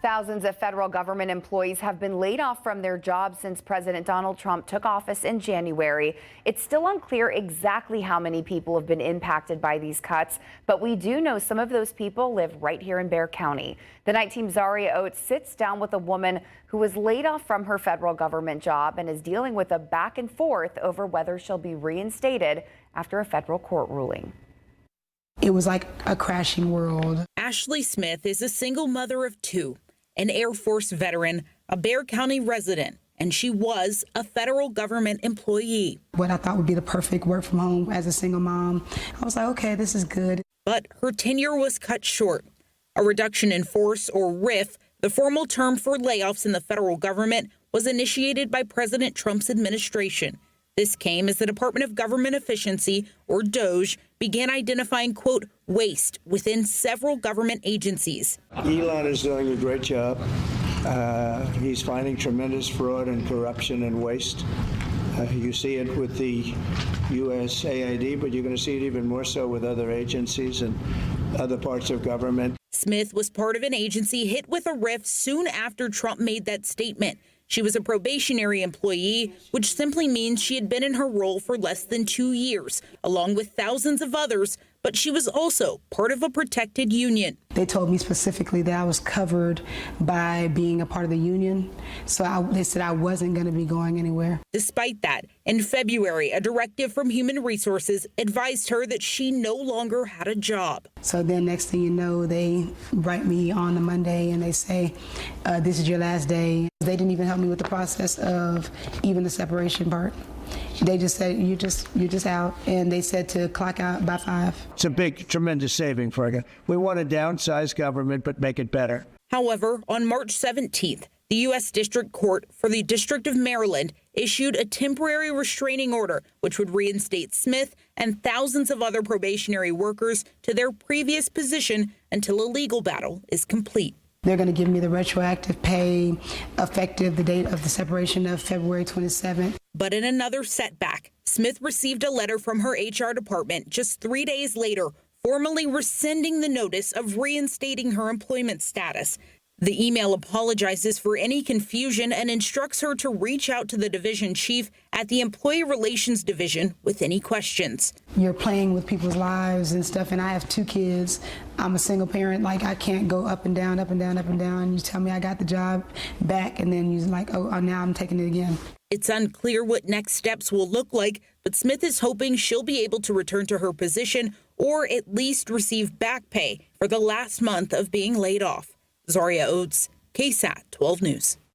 Thousands of federal government employees have been laid off from their jobs since President Donald Trump took office in January. It's still unclear exactly how many people have been impacted by these cuts, but we do know some of those people live right here in Bexar County. The night team Zaria Oates sits down with a woman who was laid off from her federal government job and is dealing with a back and forth over whether she'll be reinstated after a federal court ruling. It was like a crashing world. Ashley Smith is a single mother of two, an Air Force veteran, a Bexar County resident, and she was a federal government employee. What I thought would be the perfect work from home as a single mom, I was like, okay, this is good. But her tenure was cut short. A reduction in force, or RIF, the formal term for layoffs in the federal government, was initiated by President Trump's administration. This came as the Department of Government Efficiency, or DOGE, began identifying, quote, waste within several government agencies. Elon is doing a great job. He's finding tremendous fraud and corruption and waste. You see it with the USAID, but you're going to see it even more so with other agencies and other parts of government. Smith was part of an agency hit with a RIF soon after Trump made that statement. She was a probationary employee, which simply means she had been in her role for less than 2 years, along with thousands of others, but she was also part of a protected union. They told me specifically that I was covered by being a part of the union, so they said I wasn't going to be going anywhere. Despite that, in February, a directive from Human Resources advised her that she no longer had a job. So then next thing you know, they write me on a Monday and they say, this is your last day. They didn't even help me with the process of even the separation part. They just said, you're just out. And they said to clock out by 5. It's a big, tremendous saving for us. We want to downsize government, but make it better. However, on March 17th, the U.S. District Court for the District of Maryland issued a temporary restraining order, which would reinstate Smith and thousands of other probationary workers to their previous position until a legal battle is complete. They're going to give me the retroactive pay effective the date of the separation of February 27th. But in another setback, Smith received a letter from her HR department just 3 days later, formally rescinding the notice of reinstating her employment status. The email apologizes for any confusion and instructs her to reach out to the division chief at the Employee Relations Division with any questions. You're playing with people's lives and stuff, and I have 2 kids. I'm a single parent. Like, I can't go up and down, up and down, up and down. You tell me I got the job back, and then you're like, oh, now I'm taking it again. It's unclear what next steps will look like, but Smith is hoping she'll be able to return to her position or at least receive back pay for the last month of being laid off. Zaria Oates, KSAT 12 News.